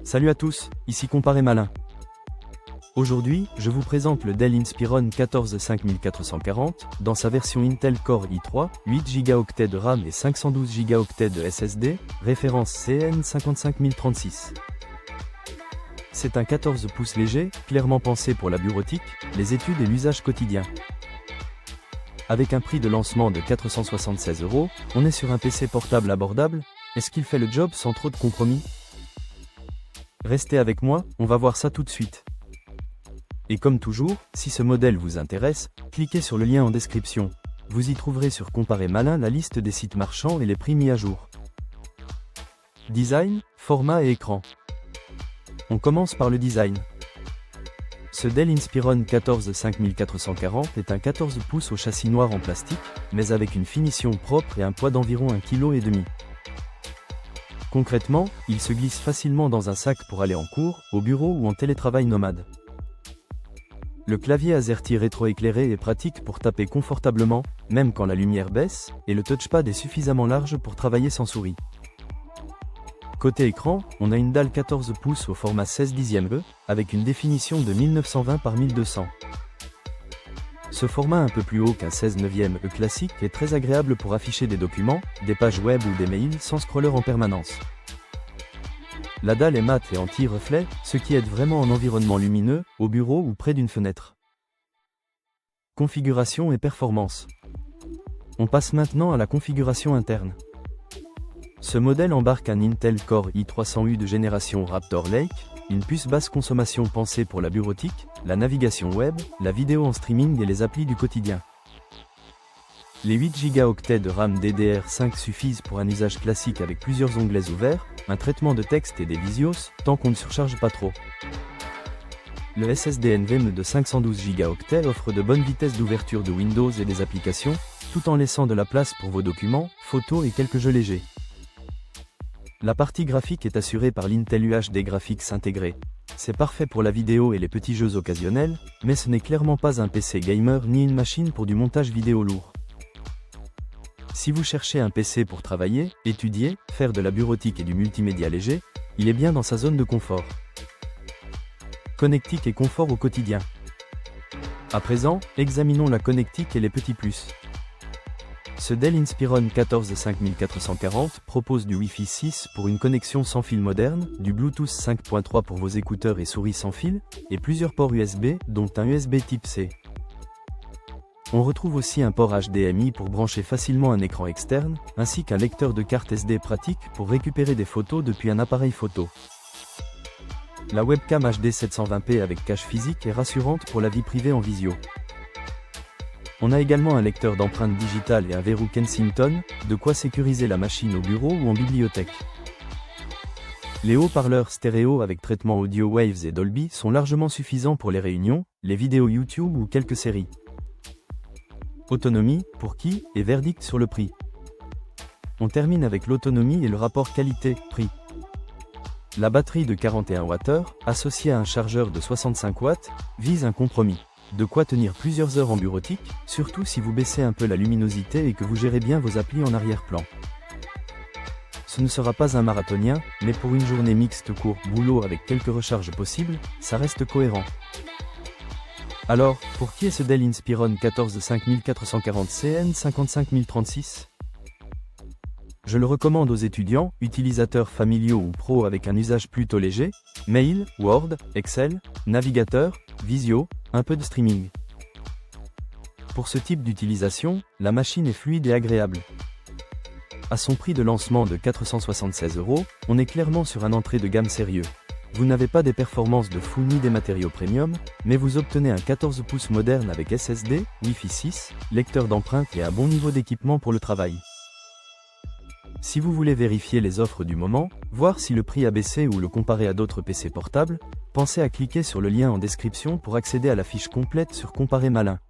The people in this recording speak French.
Salut à tous, ici Comparé Malin. Aujourd'hui, je vous présente le Dell Inspiron 14 5440 dans sa version Intel Core i3, 8 Go de RAM et 512 Go de SSD, référence CN55036. C'est un 14 pouces léger, clairement pensé pour la bureautique, les études et l'usage quotidien. Avec un prix de lancement de 476 €, on est sur un PC portable abordable. Est-ce qu'il fait le job sans trop de compromis? Restez avec moi, on va voir ça tout de suite. Et comme toujours, si ce modèle vous intéresse, cliquez sur le lien en description. Vous y trouverez sur Comparé Malin la liste des sites marchands et les prix mis à jour. Design, format et écran. On commence par le design. Ce Dell Inspiron 14 5440 est un 14 pouces au châssis noir en plastique, mais avec une finition propre et un poids d'environ 1,5 kg. Concrètement, il se glisse facilement dans un sac pour aller en cours, au bureau ou en télétravail nomade. Le clavier AZERTY rétroéclairé est pratique pour taper confortablement, même quand la lumière baisse, et le touchpad est suffisamment large pour travailler sans souris. Côté écran, on a une dalle 14 pouces au format 16/10e, avec une définition de 1920 par 1200. Ce format un peu plus haut qu'un 16/9e classique est très agréable pour afficher des documents, des pages web ou des mails sans scroller en permanence. La dalle est mate et anti-reflet, ce qui aide vraiment en environnement lumineux, au bureau ou près d'une fenêtre. Configuration et performance. On passe maintenant à la configuration interne. Ce modèle embarque un Intel Core i300U de génération Raptor Lake, une puce basse consommation pensée pour la bureautique, la navigation web, la vidéo en streaming et les applis du quotidien. Les 8 Go de RAM DDR5 suffisent pour un usage classique avec plusieurs onglets ouverts, un traitement de texte et des visios, tant qu'on ne surcharge pas trop. Le SSD NVMe de 512 Go offre de bonnes vitesses d'ouverture de Windows et des applications, tout en laissant de la place pour vos documents, photos et quelques jeux légers. La partie graphique est assurée par l'Intel UHD Graphics intégré. C'est parfait pour la vidéo et les petits jeux occasionnels, mais ce n'est clairement pas un PC gamer ni une machine pour du montage vidéo lourd. Si vous cherchez un PC pour travailler, étudier, faire de la bureautique et du multimédia léger, il est bien dans sa zone de confort. Connectique et confort au quotidien. À présent, examinons la connectique et les petits plus. Ce Dell Inspiron 14 5440 propose du Wi-Fi 6 pour une connexion sans fil moderne, du Bluetooth 5.3 pour vos écouteurs et souris sans fil, et plusieurs ports USB, dont un USB type C. On retrouve aussi un port HDMI pour brancher facilement un écran externe, ainsi qu'un lecteur de carte SD pratique pour récupérer des photos depuis un appareil photo. La webcam HD 720p avec cache physique est rassurante pour la vie privée en visio. On a également un lecteur d'empreintes digitales et un verrou Kensington, de quoi sécuriser la machine au bureau ou en bibliothèque. Les haut-parleurs stéréo avec traitement audio Waves et Dolby sont largement suffisants pour les réunions, les vidéos YouTube ou quelques séries. Autonomie, pour qui, et verdict sur le prix. On termine avec l'autonomie et le rapport qualité-prix. La batterie de 41 Wh, associée à un chargeur de 65 watts, vise un compromis. De quoi tenir plusieurs heures en bureautique, surtout si vous baissez un peu la luminosité et que vous gérez bien vos applis en arrière-plan. Ce ne sera pas un marathonien, mais pour une journée mixte court boulot avec quelques recharges possibles, ça reste cohérent. Alors, pour qui est ce Dell Inspiron 14 5440 CN55036? Je le recommande aux étudiants, utilisateurs familiaux ou pros avec un usage plutôt léger, mail, Word, Excel, navigateur, visio, un peu de streaming. Pour ce type d'utilisation, la machine est fluide et agréable. À son prix de lancement de 476 €, on est clairement sur un entrée de gamme sérieux. Vous n'avez pas des performances de fou ni des matériaux premium, mais vous obtenez un 14 pouces moderne avec SSD, Wi-Fi 6, lecteur d'empreintes et un bon niveau d'équipement pour le travail. Si vous voulez vérifier les offres du moment, voir si le prix a baissé ou le comparer à d'autres PC portables, pensez à cliquer sur le lien en description pour accéder à la fiche complète sur Comparé Malin.